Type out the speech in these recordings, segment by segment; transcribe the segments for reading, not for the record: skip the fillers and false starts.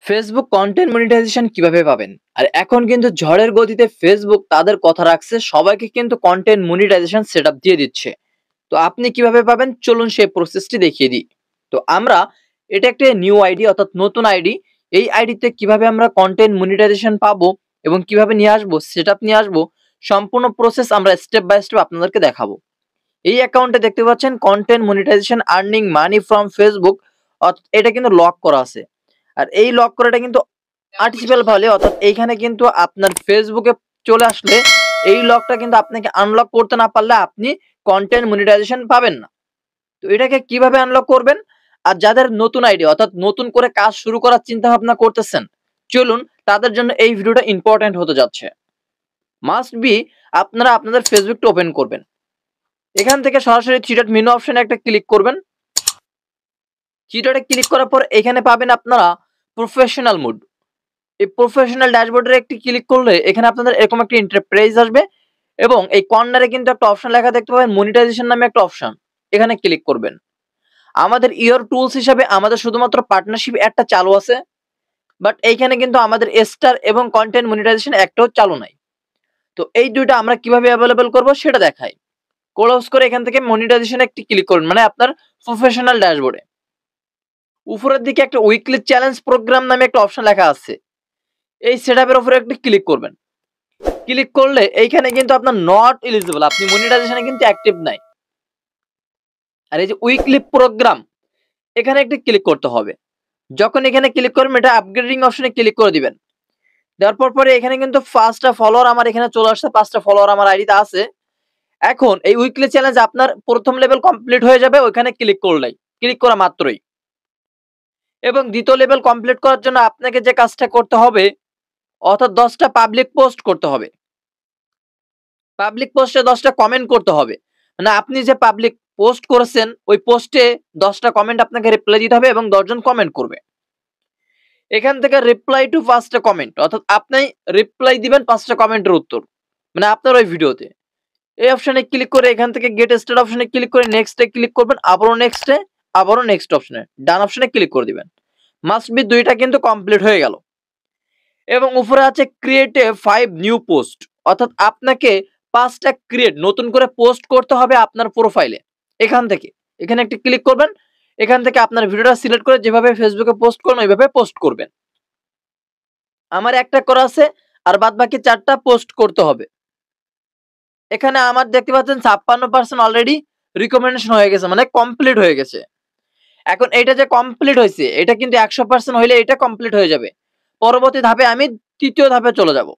Facebook content monetization কিভাবে পাবেন? আর এখন কিন্তু ঝড়ের গতিতে ফেসবুক তাদের কথা রাখছে, সবাইকে কিন্তু কন্টেন্ট মনিটাইজেশন সেটআপ দিয়ে দিচ্ছে। তো আপনি কিভাবে পাবেন? চলুন সেই প্রসেসটি দেখিয়ে দিই। তো এটা একটা নিউ আইডি অর্থাৎ নতুন আইডি। এই আইডিতে কিভাবে আমরা কন্টেন্ট মনিটাইজেশন পাবো এবং কিভাবে নিয়ে আসবো, সেটআপ নিয়ে আসবো, সম্পূর্ণ প্রসেস আমরা স্টেপ বাই স্টেপ আপনাদেরকে দেখাবো। এই অ্যাকাউন্টে দেখতে পাচ্ছেন content monetization earning money from Facebook, এটা কিন্তু লক করা আছে। আর এই লক করাটা কিন্তু আর্টিফিশিয়াল ভ্যালু, অর্থাৎ এইখানে কিন্তু আপনার ফেসবুকে চলে আসলে এই লকটা কিন্তু আপনাকে আনলক করতে না পারলে আপনি কন্টেন্ট মনিটাইজেশন পাবেন না। তো এটাকে কিভাবে আনলক করবেন? আর যাদের নতুন আইডি অর্থাৎ নতুন করে কাজ শুরু করার চিন্তা ভাবনা করতেছেন, চলুন তাদের জন্য এই ভিডিওটা ইম্পর্টেন্ট হতে যাচ্ছে। মাস্ট বি আপনারা আপনাদের ফেসবুকটা ওপেন করবেন। এখান থেকে সরাসরি থ্রি ডট মেনু অপশনে একটা ক্লিক করবেন। থ্রি ডটে ক্লিক করার পর এখানে পাবেন আপনারা প্রফেশনাল মোড। এই প্রফেশনাল ড্যাশবোর্ডের একটি ক্লিক করলে এখানে আপনাদের এরকম একটা ইন্টারপ্রাইজ আসবে এবং এই কর্নারে কিন্তু একটা অপশন লেখা দেখতে পাবেন, মনিটাইজেশন নামে একটা অপশন। এখানে ক্লিক করবেন। আমাদের ইওর টুলস হিসাবে আমাদের শুধুমাত্র পার্টনারশিপ একটা চালু আছে, বাট এইখানে কিন্তু আমাদের স্টার এবং কন্টেন্ট মনিটাইজেশন একটাও চালু নাই। তো এই দুইটা আমরা কিভাবে অ্যাভেলেবল করব সেটা দেখাই। ক্লোজ করে এখান থেকে মনিটাইজেশন একটি ক্লিক করুন, মানে আপনার প্রফেশনাল ড্যাশবোর্ডে উপরের দিকে একটা উইকলি চ্যালেঞ্জ প্রোগ্রাম নামে একটা অপশন লেখা আছে। এই সেটআপের উপরে একটু ক্লিক করবেন। ক্লিক করলে এইখানে কিন্তু আপনার নট এলিজিবল, আপনি মনিটাইজেশনে কিন্তু অ্যাক্টিভ নাই। আর এই যে উইকলি প্রোগ্রাম, এখানে একটু ক্লিক করতে হবে। যখন এখানে ক্লিক করবেন এটা আপগ্রেডিং অপশনে ক্লিক করে দিবেন। দেওয়ার পরে এখানে কিন্তু 5টা ফলোয়ার আমার এখানে চলে আসছে, 5টা ফলোয়ার আমার আইডিতে আছে। এখন এই উইকলি চ্যালেঞ্জ আপনার প্রথম লেভেল কমপ্লিট হয়ে যাবে ওইখানে ক্লিক করলেই, ক্লিক করা মাত্রই। এবং দ্বিতীয় লেভেল কমপ্লিট করার জন্য আপনাকে যে কাজটা করতে হবে, অর্থাৎ 10টা পাবলিক পোস্ট করতে হবে। পাবলিক পোস্টে 10টা কমেন্ট করতে হবে। মানে আপনি যে পাবলিক পোস্ট করেছেন ওই পোস্টে 10টা কমেন্ট আপনাকে রিপ্লাই দিতে হবে এবং 10 জন কমেন্ট করবে। এখান থেকে রিপ্লাই টু 5টা কমেন্ট, অর্থাৎ আপনি রিপ্লাই দিবেন 5টা কমেন্টের উত্তর, মানে আপনার ওই ভিডিওতে। এই অপশনে ক্লিক করে এখান থেকে গেট স্টার্ট অপশনে ক্লিক করে নেক্সটে ক্লিক করবেন, আবারও নেক্সটে, আবারও নেক্সট অপশনে ডান অপশনে ক্লিক করে দিবেন। মাস্ট বি দুইটা কিন্তু কমপ্লিট হয়ে গেল। এবং উপরে আছে ক্রিয়েট এ 5 নিউ পোস্ট, অর্থাৎ আপনাকে 5টা নতুন করে পোস্ট করতে হবে আপনার প্রোফাইলে। এখানে একটি ক্লিক করবেন। এখান থেকে আপনার ভিডিওটা সিলেক্ট করে যেভাবে ফেসবুকে পোস্ট করেন ওইভাবে পোস্ট করবেন। আমার একটা করা আছে, আর বাদ বাকি 4টা পোস্ট করতে হবে। এখানে আমার দেখতে পাচ্ছেন 56% অলরেডি রিকমেন্ডেশন হয়ে গেছে, মানে কমপ্লিট হয়ে গেছে। এখন এটা যে কমপ্লিট হয়েছে এটা কিন্তু 100% হইলে এটা কমপ্লিট হয়ে যাবে। পরবর্তী ধাপে আমি তৃতীয় ধাপে চলে যাব।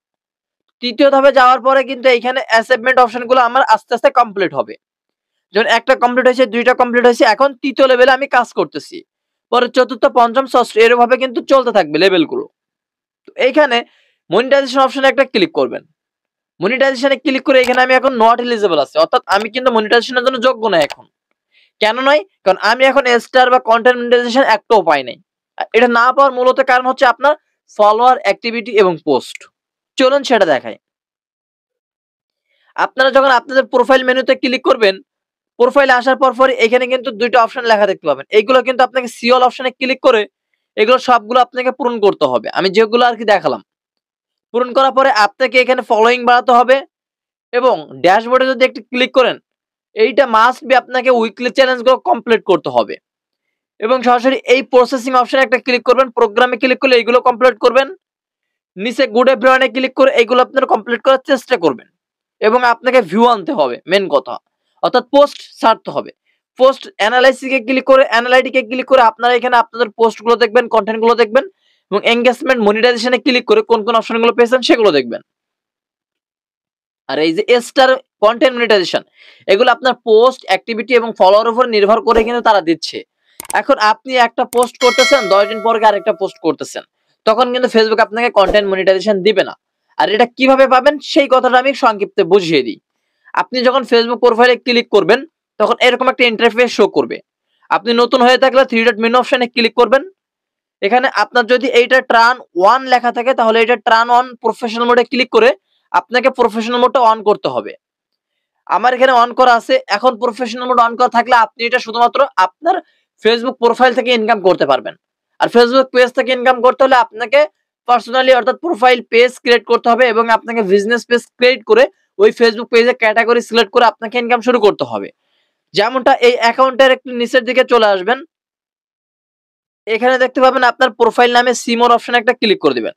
তৃতীয় ধাপে যাওয়ার পরে কিন্তু এইখানে অ্যাসাইনমেন্ট অপশনগুলো আমার আস্তে আস্তে কমপ্লিট হবে। যখন একটা কমপ্লিট হয়েছে, 2টা কমপ্লিট হয়েছে, এখন তৃতীয় লেভেলে আমি কাজ করতেছি। পরে চতুর্থ, পঞ্চম, ষষ্ঠ এরভাবে কিন্তু চলতে থাকবে লেভেলগুলো। তো এইখানে মনিটাইজেশন অপশনে একটা ক্লিক করবেন। মনিটাইজেশনে ক্লিক করে এখানে আমি এখন নট এলিজিবল আছে, অর্থাৎ আমি কিন্তু মনিটাইজেশনের জন্য যোগ্য নয় এখন। কেন নয়? কারণ আমি এখন স্টার বা কন্টেন্ট মনিটাইজেশন একটাও পাই নাই। এটা না পাওয়ার মূলত কারণ হচ্ছে আপনার ফলোয়ার, অ্যাক্টিভিটি এবং পোস্ট। চলুন সেটা দেখাই। আপনারা যখন আপনাদের প্রোফাইল মেনুতে ক্লিক করবেন, প্রোফাইলে আসার পর এখানে কিন্তু 2টা অপশন লেখা দেখতে পাবেন। এইগুলো কিন্তু আপনাকে সি অল অপশনে ক্লিক করে এগুলো সবগুলো আপনাকে পূরণ করতে হবে। আমি যেগুলো আর কি দেখালাম, পূরণ করার পরে আপনাকে এখানে ফলোইং বাড়াতে হবে এবং ড্যাশবোর্ডে যদি একটু ক্লিক করেন, এইটা মাস্ট বি আপনাকে উইকলি চ্যালেঞ্জগুলো কমপ্লিট করতে হবে। এবং সরাসরি এই প্রসেসিং অপশনে একটা ক্লিক করবেন, প্রোগ্রামে ক্লিক করলে এইগুলো কমপ্লিট করবেন। নিচে গুড এভরিওয়ানে ক্লিক করে এইগুলো আপনারা কমপ্লিট করার চেষ্টা করবেন এবং আপনাকে ভিউ আনতে হবে, মেন কথা, অর্থাৎ পোস্ট ছাড়তে হবে। পোস্ট অ্যানালাইসিসে ক্লিক করে, অ্যানালাইটিকে ক্লিক করে আপনারা এখানে আপনাদের পোস্টগুলো দেখবেন, কন্টেন্টগুলো দেখবেন এবং এনগেজমেন্ট মনিটাইজেশনে ক্লিক করে কোন কোন অপশনগুলো পেয়েছেন সেগুলো দেখবেন। আর এই যে স্টার কন্টেন্ট মনিটাইজেশন, এগুলো আপনার পোস্ট, অ্যাক্টিভিটি এবং ফলোয়ার উপর নির্ভর করে কিন্তু তারা দিচ্ছে। এখন আপনি একটা পোস্ট করতেছেন, 10 দিন পরে আরেকটা পোস্ট করতেছেন, তখন কিন্তু ফেসবুক আপনাকে কন্টেন্ট মনিটাইজেশন দিবে না। আর এটা কিভাবে পাবেন সেই কথাটা আমি সংক্ষিপ্তে বুঝিয়ে দিই। আপনি যখন ফেসবুক প্রোফাইলে ক্লিক করবেন তখন এরকম একটা ইন্টারফেস শো করবে। আপনি নতুন হয়ে থাকলে থ্রি ডট মেনু অপশনে ক্লিক করবেন। এখানে আপনার যদি এইটা টার্ন অন লেখা থাকে তাহলে এটা টার্ন অন প্রফেশনাল মোডে ক্লিক করে আপনাকে প্রফেশনাল মোডটা অন করতে হবে। আমার এখানে অন করা আছে। এখন প্রফেশনাল মোড অন করা থাকলে আপনি এটা শুধুমাত্র আপনার ফেসবুক প্রোফাইল থেকে ইনকাম করতে পারবেন। আর ফেসবুক পেজ থেকে ইনকাম করতে হলে আপনাকে পার্সোনালি অর্থাৎ প্রোফাইল পেজ ক্রিয়েট করতে হবে এবং আপনাকে বিজনেস পেজ ক্রিয়েট করে ওই ফেসবুক পেজে ক্যাটাগরি সিলেক্ট করে আপনাকে ইনকাম শুরু করতে হবে। যেমনটা এই অ্যাকাউন্টের একটু নিচের দিকে চলে আসবেন, এখানে দেখতে পাবেন আপনার প্রোফাইল নামে সিমোর অপশনে একটা ক্লিক করে দিবেন।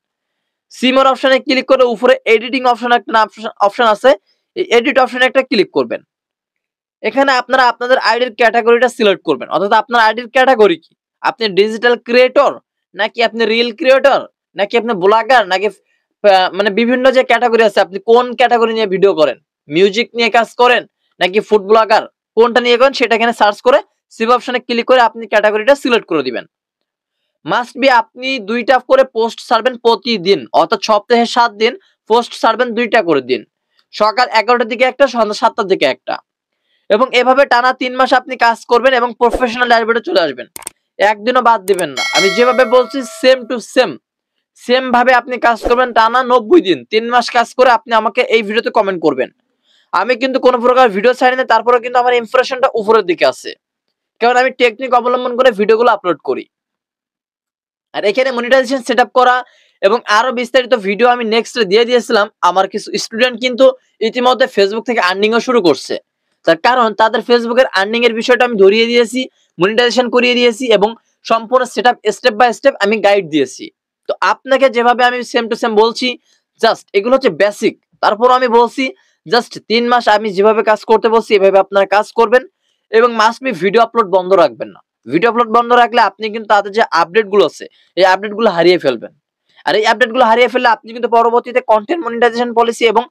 সিমোর অপশনে ক্লিক করে উপরে এডিটিং অপশন একটা অপশন আছে, এই এডিট অপশনে একটা ক্লিক করবেন। এখানে আপনারা আপনাদের আইডির ক্যাটাগরিটা সিলেক্ট করবেন, অর্থাৎ আপনার আইডির ক্যাটাগরি কি, আপনি ডিজিটাল ক্রিয়েটর নাকি আপনি রিল ক্রিয়েটর নাকি আপনি ব্লগার নাকি মানে বিভিন্ন যে ক্যাটাগরি আছে, আপনি কোন ক্যাটাগরি নিয়ে ভিডিও করেন, মিউজিক নিয়ে কাজ করেন নাকি ফুড ব্লগার, কোনটা নিয়ে করেন সেটা এখানে সার্চ করে সেভ অপশনে ক্লিক করে আপনি ক্যাটাগরিটা সিলেক্ট করে দিবেন। মাস্ট বি আপনি 2টা করে পোস্ট ছাড়বেন প্রতিদিন, অর্থাৎ সপ্তাহে 7 দিন পোস্ট ছাড়বেন 2টা করে দিন, সকাল 11টার দিকে একটা, সন্ধ্যা 7টার দিকে একটা, এবং এভাবে টানা 3 মাস আপনি কাজ করবেন এবং প্রফেশনাল ড্যাশবোর্ডে চলে আসবেন। একদিনও বাদ দিবেন না, আমি যেভাবে বলছি সেম টু সেম ভাবে আপনি কাজ করবেন টানা 90 দিন, 3 মাস কাজ করে আপনি আমাকে এই ভিডিওতে কমেন্ট করবেন। আমি কিন্তু কোনো প্রকার ভিডিও ছাড়ি না, তারপরে কিন্তু আমার ইমপ্রেশনটা উপরের দিকে আছে, কারণ আমি টেকনিক অবলম্বন করে ভিডিওগুলো আপলোড করি। আর এখানে মনিটাইজেশন সেটআপ করা এবং আরো বিস্তারিত ভিডিও আমি নেক্সট দিয়ে দিয়েছিলাম। আমার কিছু স্টুডেন্ট কিন্তু ইতিমধ্যে ফেসবুক থেকে আর্নিংও শুরু করছে, তার কারণ তাদের ফেসবুকের আর্নিং এর বিষয়টা আমি ধরিয়ে দিয়েছি, মনিটাইজেশন করিয়ে দিয়েছি এবং সম্পূর্ণ সেটআপ স্টেপ বাই স্টেপ আমি গাইড দিয়েছি। তো আপনাকে যেভাবে আমি সেম টু সেম বলছি, জাস্ট এগুলো হচ্ছে বেসিক, তারপর আমি বলছি জাস্ট 3 মাস আমি যেভাবে কাজ করতে বলছি এভাবে আপনারা কাজ করবেন এবং মাস্ট বি ভিডিও আপলোড বন্ধ রাখবেন না। ভিডিও আপলোড বন্ধ রাখলে আপনি কিন্তু তাদের যে আপডেট গুলো আছে এই আপডেট গুলো হারিয়ে ফেলবেন, আর এই আপডেট গুলো হারিয়ে ফেললে আপনি কিন্তু পরবর্তীতে কন্টেন্ট মনিটাইজেশন পলিসি এবং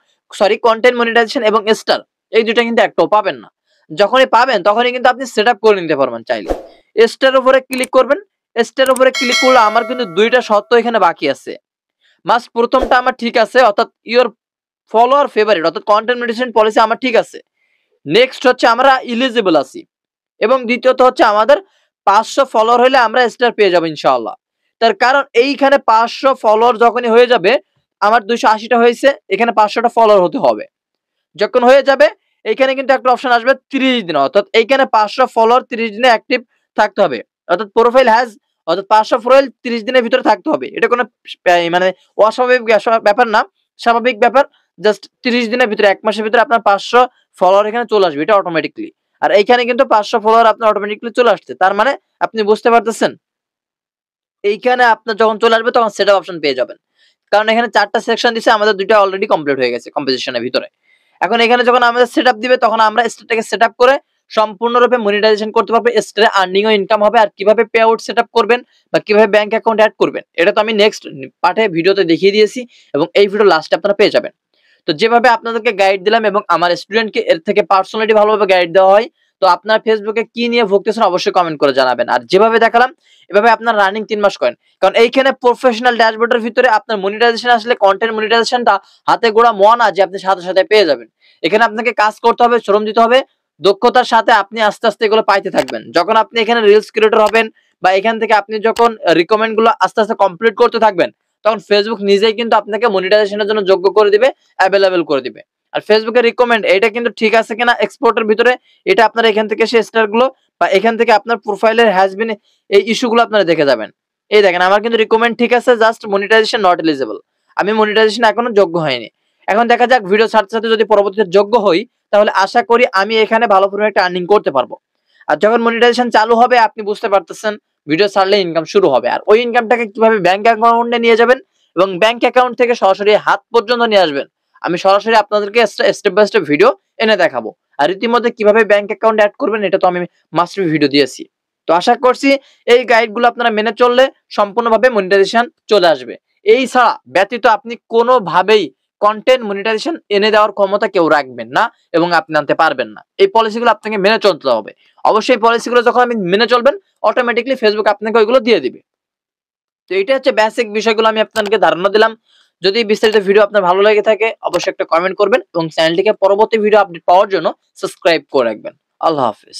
কন্টেন্ট মনিটাইজেশন এবং স্টার এই দুটো কিন্তু একটাও পাবেন না। যখনই পাবেন তখনই কিন্তু আপনি সেটআপ করে নিতে পারবেন চাইলে। স্টার উপরে ক্লিক করবেন, স্টার উপরে ক্লিক করলে আমার কিন্তু 2টা শর্ত এখানে বাকি আছে। মাস্ট প্রথমটা আমার ঠিক আছে, অর্থাৎ ইওর ফলোয়ার ফেভারিট অর্থাৎ কন্টেন্ট মনিটাইজেশন পলিসি আমার ঠিক আছে। নেক্সট হচ্ছে আমরা এলিজিবল আছি এবং দ্বিতীয়ত হচ্ছে আমাদের 500 ফলোয়ার হলে আমরা স্টার পেয়ে যাব ইনশাআল্লাহ। তার কারণ এইখানে 500 ফলোয়ার যখনই হয়ে যাবে, আমার 280টা হয়েছে, এখানে 500টা ফলোয়ার হতে হবে। যখন হয়ে যাবে এখানে কিন্তু একটা অপশন আসবে 30 দিন, অর্থাৎ এইখানে 500 ফলোয়ার 30 দিনে অ্যাক্টিভ থাকতে হবে, অর্থাৎ প্রোফাইল হ্যাজ অর্থাৎ 500 প্রোফাইল 30 দিনের ভিতরে থাকতে হবে। এটা কোনো মানে অস্বাভাবিক ব্যাপার না, স্বাভাবিক ব্যাপার। জাস্ট 30 দিনের ভিতরে 1 মাসের ভিতরে আপনার 500 ফলোয়ার এখানে চলে আসবে, এটা অটোমেটিকলি। আর এইখানে কিন্তু 500 ফলোয়ার আপনার অটোমেটিকলি চলে আসছে, তার মানে আপনি বুঝতে পারতেছেন এইখানে আপনার যখন চলে আসবে তখন সেটআপ অপশন পেয়ে যাবেন, কারণ এখানে 4টা সেকশন দিছে, আমাদের 2টা অলরেডি কমপ্লিট হয়ে গেছে কম্পোজিশনের ভিতরে। এখন এখানে যখন আমাদের সেটআপ দিবে তখন আমরা স্টারটাকে সেটআপ করে সম্পূর্ণরূপে মনিটাইজেশন করতে পারবো, স্টারে আর্নিং ও ইনকাম হবে। আর কিভাবে পে আউট সেটআপ করবেন বা কিভাবে ব্যাংক অ্যাকাউন্ট অ্যাড করবেন এটা তো আমি নেক্সট পার্টে ভিডিওতে দেখিয়ে দিয়েছি এবং এই ভিডিও লাস্টে আপনারা পেয়ে যাবেন। তো যেভাবে আপনাদেরকে গাইড দিলাম এবং আমার স্টুডেন্টকে এর থেকে পার্সোনালি ভালোভাবে গাইড দেওয়া হয়, তো আপনার ফেসবুকে কি নিয়ে ভুগতেছেন অবশ্যই কমেন্ট করে জানাবেন। আর যেভাবে দেখালাম এভাবে আপনার রানিং 3 মাস করেন, কারণ এইখানে প্রফেশনাল ড্যাশবোর্ডের ভিতরে আপনার মনিটাইজেশন আসলে কন্টেন্ট মনিটাইজেশনটা হাতে গোড়া মোয়া না যে আপনি সাথে সাথে পেয়ে যাবেন। এখানে আপনাকে কাজ করতে হবে, শ্রম দিতে হবে, দক্ষতার সাথে আপনি আস্তে আস্তে এগুলো পাইতে থাকবেন। যখন আপনি এখানে রিলস ক্রিয়েটর হবেন বা এখান থেকে আপনি যখন রিকমেন্ড গুলো আস্তে আস্তে কমপ্লিট করতে থাকবেন, তখন ফেসবুক নিজেই কিন্তু আপনাকে মনিটাইজেশনের জন্য যোগ্য করে দিবে, অ্যাভেলেবেল করে দিবে। আর ফেসবুকের রিকমেন্ড এটা কিন্তু ঠিক আছে কিনা এক্সপোর্টের ভিতরে, এটা আপনারা এখান থেকে সেই স্টার গুলো বা এখান থেকে আপনার প্রোফাইলের হ্যাজ বিন এই ইস্যুগুলো আপনারা দেখে যাবেন। এই দেখেন আমার কিন্তু রিকমেন্ড ঠিক আছে, জাস্ট মনিটাইজেশন নট এলিজিবল, আমি মনিটাইজেশন এখনো যোগ্য হয়নি। এখন দেখা যাক ভিডিও ছাড়তে ছাড়তে যদি পরবর্তীতে যোগ্য হই তাহলে আশা করি আমি এখানে ভালো পরিমাণে একটা আর্নিং করতে পারবো। আর যখন মনিটাইজেশন চালু হবে আপনি বুঝতে পারতেছেন ভিডিও ছাড়লে ইনকাম শুরু হবে, আর ওই ইনকামটাকে কিভাবে ব্যাংক অ্যাকাউন্টে নিয়ে যাবেন এবং ব্যাংক অ্যাকাউন্ট থেকে সরাসরি হাত পর্যন্ত নিয়ে আসবেন, আমি সরাসরি আপনাদেরকে স্টেপ বাই স্টেপ ভিডিও এনে দেখাবো। আর ইতিমধ্যে কিভাবে ব্যাংক অ্যাকাউন্ট অ্যাড করবেন এটা তো আমি মাস্টার ভিডিও দিয়েছি। তো আশা করছি এই গাইডগুলো আপনারা মেনে চললে সম্পূর্ণভাবে মনিটাইজেশন চলে আসবে। এই ছাড়া ব্যতীত আপনি কোনোভাবেই কন্টেন্ট মনিটাইজেশন এনে দেওয়ার ক্ষমতা কেউ রাখবেন না এবং আপনি আনতে পারবেন না। এই পলিসিগুলো আপনাকে মেনে চলতে হবে। অবশ্যই পলিসিগুলো যখন আপনি মেনে চলবেন অটোমেটিকলি ফেসবুক আপনাকে ওইগুলো দিয়ে দিবে। তো এটা হচ্ছে বেসিক বিষয়গুলো আমি আপনাদেরকে ধারণা দিলাম। যদি বিস্তারিত ভিডিও আপনার ভালো লেগে থাকে অবশ্যই একটা কমেন্ট করবেন এবং চ্যানেলটিকে পরবর্তী ভিডিও আপডেট পাওয়ার জন্য সাবস্ক্রাইব করে রাখবেন। আল্লাহ হাফেজ।